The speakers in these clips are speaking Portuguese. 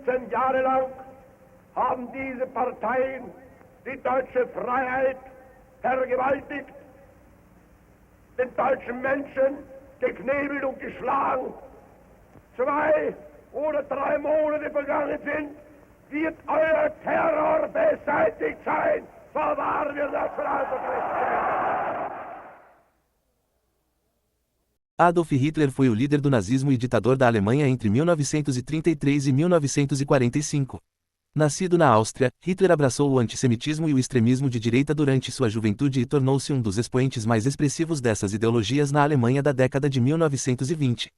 15 Jahre lang haben diese Parteien die deutsche Freiheit vergewaltigt, den deutschen Menschen geknebelt und geschlagen. 2 oder 3 Monate vergangen sind, wird euer Terror beseitigt sein. So wahr wir das Adolf Hitler foi o líder do nazismo e ditador da Alemanha entre 1933 e 1945. Nascido na Áustria, Hitler abraçou o antissemitismo e o extremismo de direita durante sua juventude e tornou-se um dos expoentes mais expressivos dessas ideologias na Alemanha da década de 1920.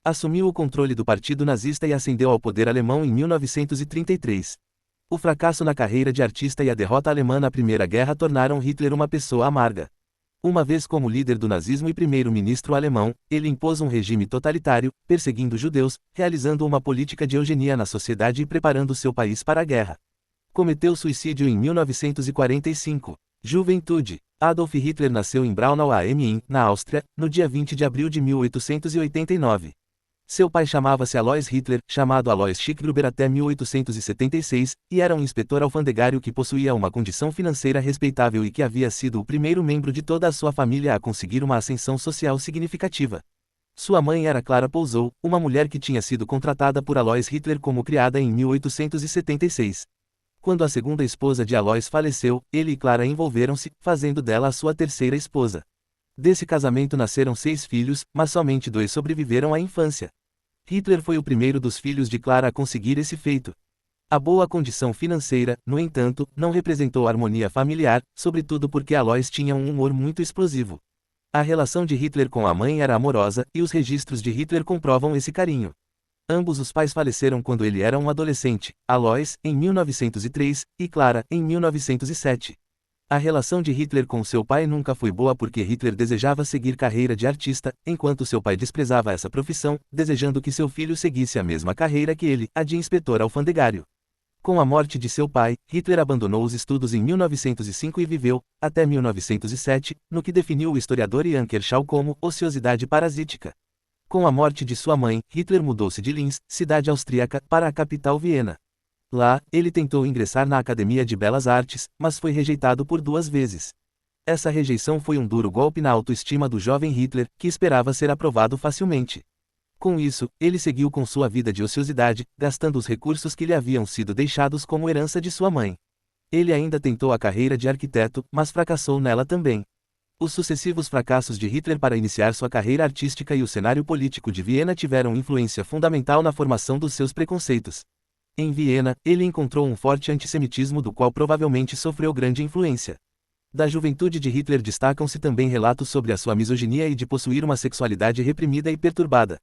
Assumiu o controle do partido nazista e ascendeu ao poder alemão em 1933. O fracasso na carreira de artista e a derrota alemã na Primeira Guerra tornaram Hitler uma pessoa amarga. Uma vez como líder do nazismo e primeiro-ministro alemão, ele impôs um regime totalitário, perseguindo judeus, realizando uma política de eugenia na sociedade e preparando seu país para a guerra. Cometeu suicídio em 1945. Juventude. Adolf Hitler nasceu em Braunau am Inn, na Áustria, no dia 20 de abril de 1889. Seu pai chamava-se Alois Hitler, chamado Alois Schickgruber até 1876, e era um inspetor alfandegário que possuía uma condição financeira respeitável e que havia sido o primeiro membro de toda a sua família a conseguir uma ascensão social significativa. Sua mãe era Clara Pousou, uma mulher que tinha sido contratada por Alois Hitler como criada em 1876. Quando a segunda esposa de Alois faleceu, ele e Clara envolveram-se, fazendo dela a sua terceira esposa. Desse casamento nasceram 6 filhos, mas somente 2 sobreviveram à infância. Hitler foi o primeiro dos filhos de Clara a conseguir esse feito. A boa condição financeira, no entanto, não representou harmonia familiar, sobretudo porque Alois tinha um humor muito explosivo. A relação de Hitler com a mãe era amorosa, e os registros de Hitler comprovam esse carinho. Ambos os pais faleceram quando ele era um adolescente, Alois, em 1903, e Clara, em 1907. A relação de Hitler com seu pai nunca foi boa porque Hitler desejava seguir carreira de artista, enquanto seu pai desprezava essa profissão, desejando que seu filho seguisse a mesma carreira que ele, a de inspetor alfandegário. Com a morte de seu pai, Hitler abandonou os estudos em 1905 e viveu, até 1907, no que definiu o historiador Ian Kershaw como ociosidade parasítica. Com a morte de sua mãe, Hitler mudou-se de Linz, cidade austríaca, para a capital Viena. Lá, ele tentou ingressar na Academia de Belas Artes, mas foi rejeitado por 2 vezes. Essa rejeição foi um duro golpe na autoestima do jovem Hitler, que esperava ser aprovado facilmente. Com isso, ele seguiu com sua vida de ociosidade, gastando os recursos que lhe haviam sido deixados como herança de sua mãe. Ele ainda tentou a carreira de arquiteto, mas fracassou nela também. Os sucessivos fracassos de Hitler para iniciar sua carreira artística e o cenário político de Viena tiveram influência fundamental na formação dos seus preconceitos. Em Viena, ele encontrou um forte antissemitismo do qual provavelmente sofreu grande influência. Da juventude de Hitler destacam-se também relatos sobre a sua misoginia e de possuir uma sexualidade reprimida e perturbada.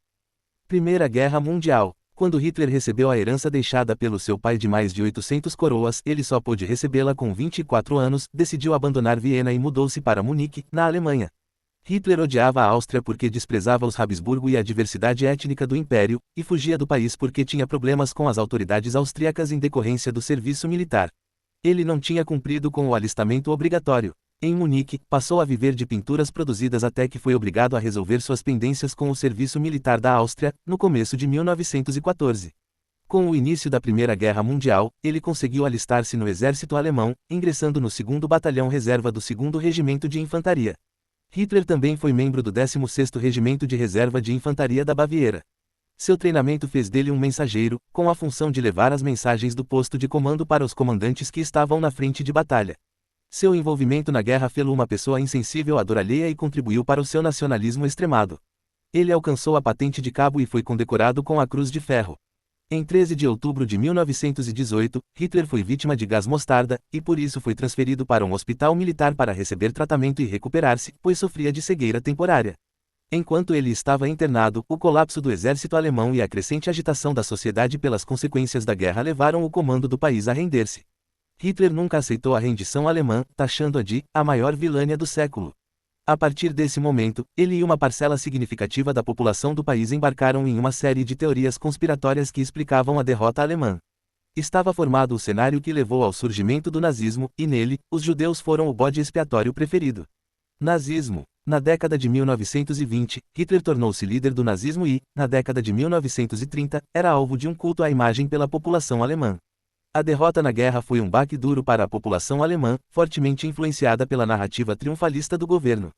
Primeira Guerra Mundial. Quando Hitler recebeu a herança deixada pelo seu pai de mais de 800 coroas, ele só pôde recebê-la com 24 anos, decidiu abandonar Viena e mudou-se para Munique, na Alemanha. Hitler odiava a Áustria porque desprezava os Habsburgo e a diversidade étnica do império, e fugia do país porque tinha problemas com as autoridades austríacas em decorrência do serviço militar. Ele não tinha cumprido com o alistamento obrigatório. Em Munique, passou a viver de pinturas produzidas até que foi obrigado a resolver suas pendências com o serviço militar da Áustria, no começo de 1914. Com o início da Primeira Guerra Mundial, ele conseguiu alistar-se no exército alemão, ingressando no 2º Batalhão Reserva do 2º Regimento de Infantaria. Hitler também foi membro do 16º Regimento de Reserva de Infantaria da Baviera. Seu treinamento fez dele um mensageiro, com a função de levar as mensagens do posto de comando para os comandantes que estavam na frente de batalha. Seu envolvimento na guerra fê-lo uma pessoa insensível à dor alheia e contribuiu para o seu nacionalismo extremado. Ele alcançou a patente de cabo e foi condecorado com a Cruz de Ferro. Em 13 de outubro de 1918, Hitler foi vítima de gás mostarda, e por isso foi transferido para um hospital militar para receber tratamento e recuperar-se, pois sofria de cegueira temporária. Enquanto ele estava internado, o colapso do exército alemão e a crescente agitação da sociedade pelas consequências da guerra levaram o comando do país a render-se. Hitler nunca aceitou a rendição alemã, taxando-a de a maior vilânia do século. A partir desse momento, ele e uma parcela significativa da população do país embarcaram em uma série de teorias conspiratórias que explicavam a derrota alemã. Estava formado o cenário que levou ao surgimento do nazismo, e nele, os judeus foram o bode expiatório preferido. Nazismo. Na década de 1920, Hitler tornou-se líder do nazismo e, na década de 1930, era alvo de um culto à imagem pela população alemã. A derrota na guerra foi um baque duro para a população alemã, fortemente influenciada pela narrativa triunfalista do governo.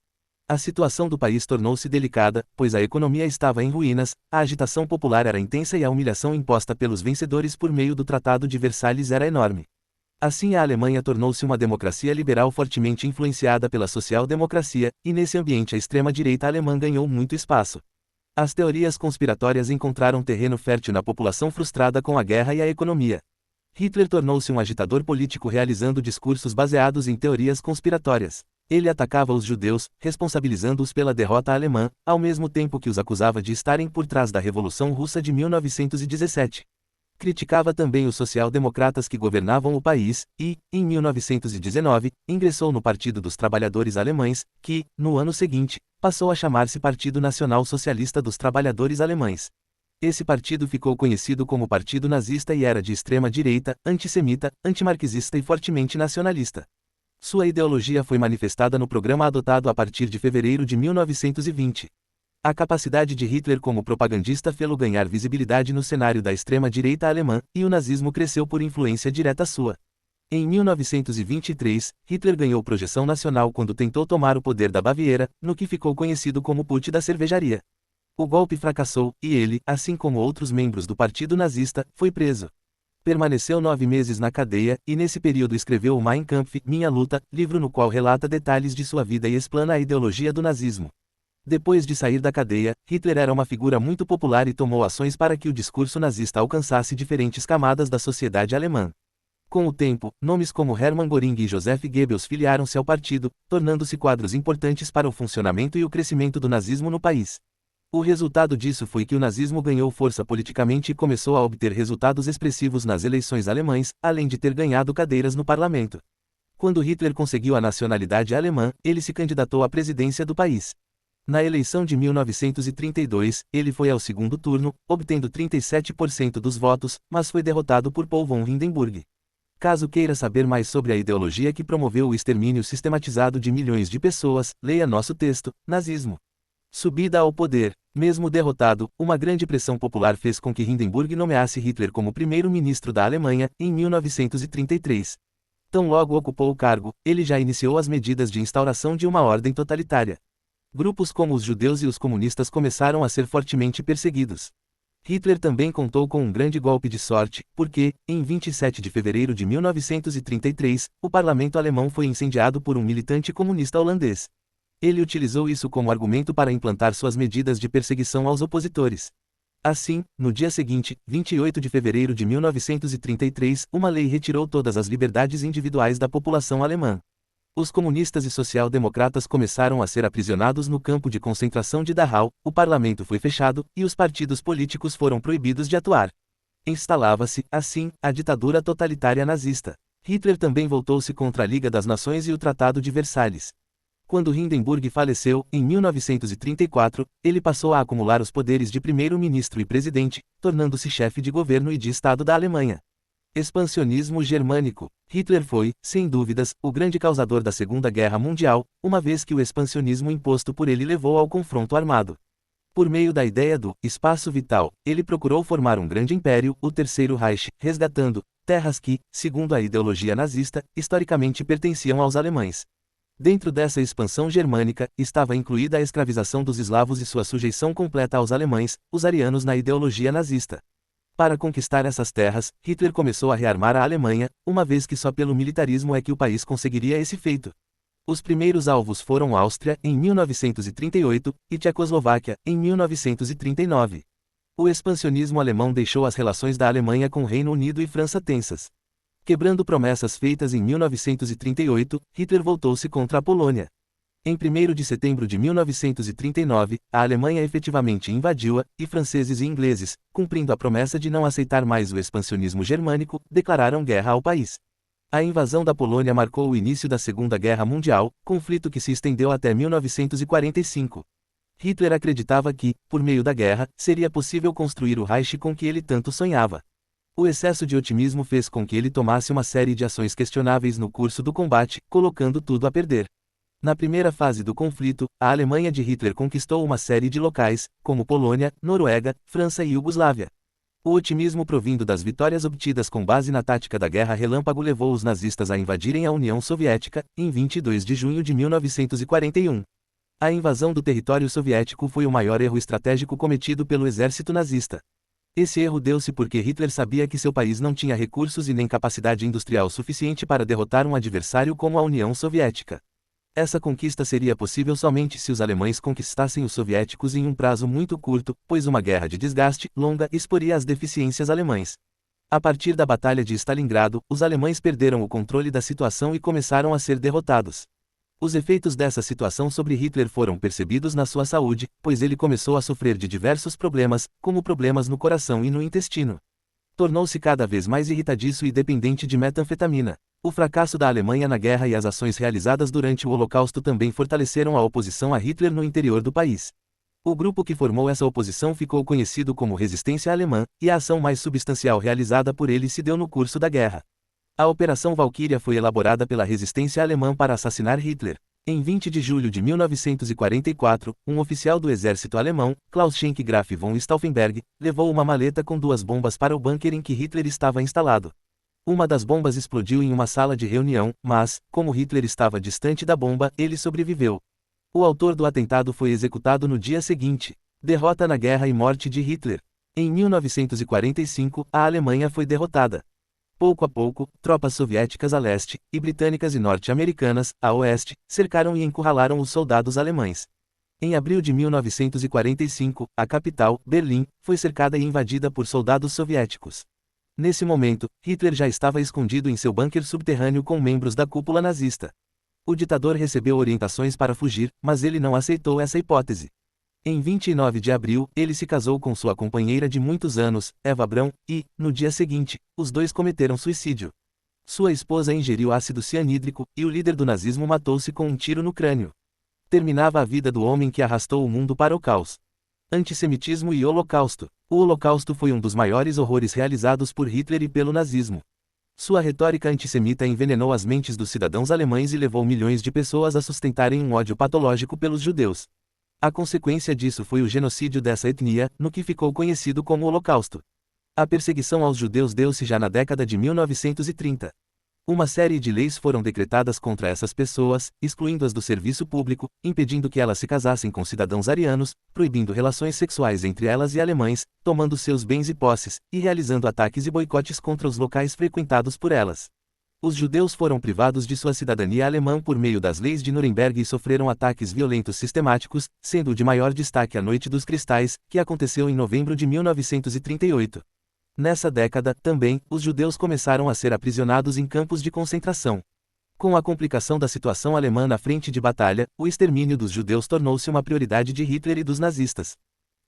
A situação do país tornou-se delicada, pois a economia estava em ruínas, a agitação popular era intensa e a humilhação imposta pelos vencedores por meio do Tratado de Versalhes era enorme. Assim a Alemanha tornou-se uma democracia liberal fortemente influenciada pela social-democracia, e nesse ambiente a extrema-direita alemã ganhou muito espaço. As teorias conspiratórias encontraram terreno fértil na população frustrada com a guerra e a economia. Hitler tornou-se um agitador político realizando discursos baseados em teorias conspiratórias. Ele atacava os judeus, responsabilizando-os pela derrota alemã, ao mesmo tempo que os acusava de estarem por trás da Revolução Russa de 1917. Criticava também os social-democratas que governavam o país, e, em 1919, ingressou no Partido dos Trabalhadores Alemães, que, no ano seguinte, passou a chamar-se Partido Nacional Socialista dos Trabalhadores Alemães. Esse partido ficou conhecido como Partido Nazista e era de extrema-direita, antissemita, antimarxista e fortemente nacionalista. Sua ideologia foi manifestada no programa adotado a partir de fevereiro de 1920. A capacidade de Hitler como propagandista fê-lo ganhar visibilidade no cenário da extrema-direita alemã, e o nazismo cresceu por influência direta sua. Em 1923, Hitler ganhou projeção nacional quando tentou tomar o poder da Baviera, no que ficou conhecido como Putsch da Cervejaria. O golpe fracassou, e ele, assim como outros membros do partido nazista, foi preso. Permaneceu 9 meses na cadeia, e nesse período escreveu o Mein Kampf, Minha Luta, livro no qual relata detalhes de sua vida e explana a ideologia do nazismo. Depois de sair da cadeia, Hitler era uma figura muito popular e tomou ações para que o discurso nazista alcançasse diferentes camadas da sociedade alemã. Com o tempo, nomes como Hermann Göring e Joseph Goebbels filiaram-se ao partido, tornando-se quadros importantes para o funcionamento e o crescimento do nazismo no país. O resultado disso foi que o nazismo ganhou força politicamente e começou a obter resultados expressivos nas eleições alemãs, além de ter ganhado cadeiras no parlamento. Quando Hitler conseguiu a nacionalidade alemã, ele se candidatou à presidência do país. Na eleição de 1932, ele foi ao segundo turno, obtendo 37% dos votos, mas foi derrotado por Paul von Hindenburg. Caso queira saber mais sobre a ideologia que promoveu o extermínio sistematizado de milhões de pessoas, leia nosso texto, Nazismo. Subida ao poder. Mesmo derrotado, uma grande pressão popular fez com que Hindenburg nomeasse Hitler como primeiro-ministro da Alemanha, em 1933. Tão logo ocupou o cargo, ele já iniciou as medidas de instauração de uma ordem totalitária. Grupos como os judeus e os comunistas começaram a ser fortemente perseguidos. Hitler também contou com um grande golpe de sorte, porque, em 27 de fevereiro de 1933, o parlamento alemão foi incendiado por um militante comunista holandês. Ele utilizou isso como argumento para implantar suas medidas de perseguição aos opositores. Assim, no dia seguinte, 28 de fevereiro de 1933, uma lei retirou todas as liberdades individuais da população alemã. Os comunistas e social-democratas começaram a ser aprisionados no campo de concentração de Dachau, o parlamento foi fechado, e os partidos políticos foram proibidos de atuar. Instalava-se, assim, a ditadura totalitária nazista. Hitler também voltou-se contra a Liga das Nações e o Tratado de Versalhes. Quando Hindenburg faleceu, em 1934, ele passou a acumular os poderes de primeiro-ministro e presidente, tornando-se chefe de governo e de Estado da Alemanha. Expansionismo germânico. Hitler foi, sem dúvidas, o grande causador da Segunda Guerra Mundial, uma vez que o expansionismo imposto por ele levou ao confronto armado. Por meio da ideia do espaço vital, ele procurou formar um grande império, o Terceiro Reich, resgatando terras que, segundo a ideologia nazista, historicamente pertenciam aos alemães. Dentro dessa expansão germânica, estava incluída a escravização dos eslavos e sua sujeição completa aos alemães, os arianos na ideologia nazista. Para conquistar essas terras, Hitler começou a rearmar a Alemanha, uma vez que só pelo militarismo é que o país conseguiria esse feito. Os primeiros alvos foram Áustria, em 1938, e Tchecoslováquia, em 1939. O expansionismo alemão deixou as relações da Alemanha com o Reino Unido e França tensas. Quebrando promessas feitas em 1938, Hitler voltou-se contra a Polônia. Em 1º de setembro de 1939, a Alemanha efetivamente invadiu-a, e franceses e ingleses, cumprindo a promessa de não aceitar mais o expansionismo germânico, declararam guerra ao país. A invasão da Polônia marcou o início da Segunda Guerra Mundial, conflito que se estendeu até 1945. Hitler acreditava que, por meio da guerra, seria possível construir o Reich com que ele tanto sonhava. O excesso de otimismo fez com que ele tomasse uma série de ações questionáveis no curso do combate, colocando tudo a perder. Na primeira fase do conflito, a Alemanha de Hitler conquistou uma série de locais, como Polônia, Noruega, França e Iugoslávia. O otimismo provindo das vitórias obtidas com base na tática da Guerra Relâmpago levou os nazistas a invadirem a União Soviética, em 22 de junho de 1941. A invasão do território soviético foi o maior erro estratégico cometido pelo exército nazista. Esse erro deu-se porque Hitler sabia que seu país não tinha recursos e nem capacidade industrial suficiente para derrotar um adversário como a União Soviética. Essa conquista seria possível somente se os alemães conquistassem os soviéticos em um prazo muito curto, pois uma guerra de desgaste longa exporia as deficiências alemães. A partir da Batalha de Stalingrado, os alemães perderam o controle da situação e começaram a ser derrotados. Os efeitos dessa situação sobre Hitler foram percebidos na sua saúde, pois ele começou a sofrer de diversos problemas, como problemas no coração e no intestino. Tornou-se cada vez mais irritadiço e dependente de metanfetamina. O fracasso da Alemanha na guerra e as ações realizadas durante o Holocausto também fortaleceram a oposição a Hitler no interior do país. O grupo que formou essa oposição ficou conhecido como Resistência Alemã, e a ação mais substancial realizada por ele se deu no curso da guerra. A Operação Valkyria foi elaborada pela resistência alemã para assassinar Hitler. Em 20 de julho de 1944, um oficial do exército alemão, Klaus Schenck Graf von Stauffenberg, levou uma maleta com 2 bombas para o bunker em que Hitler estava instalado. Uma das bombas explodiu em uma sala de reunião, mas, como Hitler estava distante da bomba, ele sobreviveu. O autor do atentado foi executado no dia seguinte. Derrota na guerra e morte de Hitler. Em 1945, a Alemanha foi derrotada. Pouco a pouco, tropas soviéticas a leste, e britânicas e norte-americanas, a oeste, cercaram e encurralaram os soldados alemães. Em abril de 1945, a capital, Berlim, foi cercada e invadida por soldados soviéticos. Nesse momento, Hitler já estava escondido em seu bunker subterrâneo com membros da cúpula nazista. O ditador recebeu orientações para fugir, mas ele não aceitou essa hipótese. Em 29 de abril, ele se casou com sua companheira de muitos anos, Eva Braun, e, no dia seguinte, os dois cometeram suicídio. Sua esposa ingeriu ácido cianídrico, e o líder do nazismo matou-se com um tiro no crânio. Terminava a vida do homem que arrastou o mundo para o caos. Antissemitismo e Holocausto. O Holocausto foi um dos maiores horrores realizados por Hitler e pelo nazismo. Sua retórica antissemita envenenou as mentes dos cidadãos alemães e levou milhões de pessoas a sustentarem um ódio patológico pelos judeus. A consequência disso foi o genocídio dessa etnia, no que ficou conhecido como Holocausto. A perseguição aos judeus deu-se já na década de 1930. Uma série de leis foram decretadas contra essas pessoas, excluindo-as do serviço público, impedindo que elas se casassem com cidadãos arianos, proibindo relações sexuais entre elas e alemães, tomando seus bens e posses, e realizando ataques e boicotes contra os locais frequentados por elas. Os judeus foram privados de sua cidadania alemã por meio das leis de Nuremberg e sofreram ataques violentos sistemáticos, sendo o de maior destaque a Noite dos Cristais, que aconteceu em novembro de 1938. Nessa década, também, os judeus começaram a ser aprisionados em campos de concentração. Com a complicação da situação alemã na frente de batalha, o extermínio dos judeus tornou-se uma prioridade de Hitler e dos nazistas.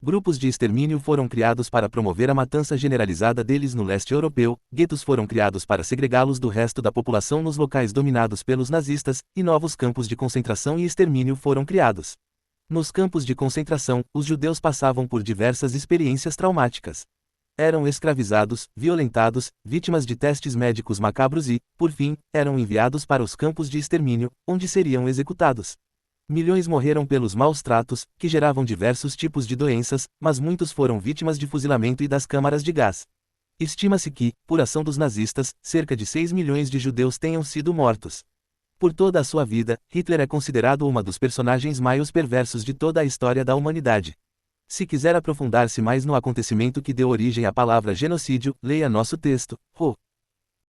Grupos de extermínio foram criados para promover a matança generalizada deles no leste europeu, guetos foram criados para segregá-los do resto da população nos locais dominados pelos nazistas, e novos campos de concentração e extermínio foram criados. Nos campos de concentração, os judeus passavam por diversas experiências traumáticas. Eram escravizados, violentados, vítimas de testes médicos macabros e, por fim, eram enviados para os campos de extermínio, onde seriam executados. Milhões morreram pelos maus tratos, que geravam diversos tipos de doenças, mas muitos foram vítimas de fuzilamento e das câmaras de gás. Estima-se que, por ação dos nazistas, cerca de 6 milhões de judeus tenham sido mortos. Por toda a sua vida, Hitler é considerado uma dos personagens mais perversos de toda a história da humanidade. Se quiser aprofundar-se mais no acontecimento que deu origem à palavra genocídio, leia nosso texto, Ho,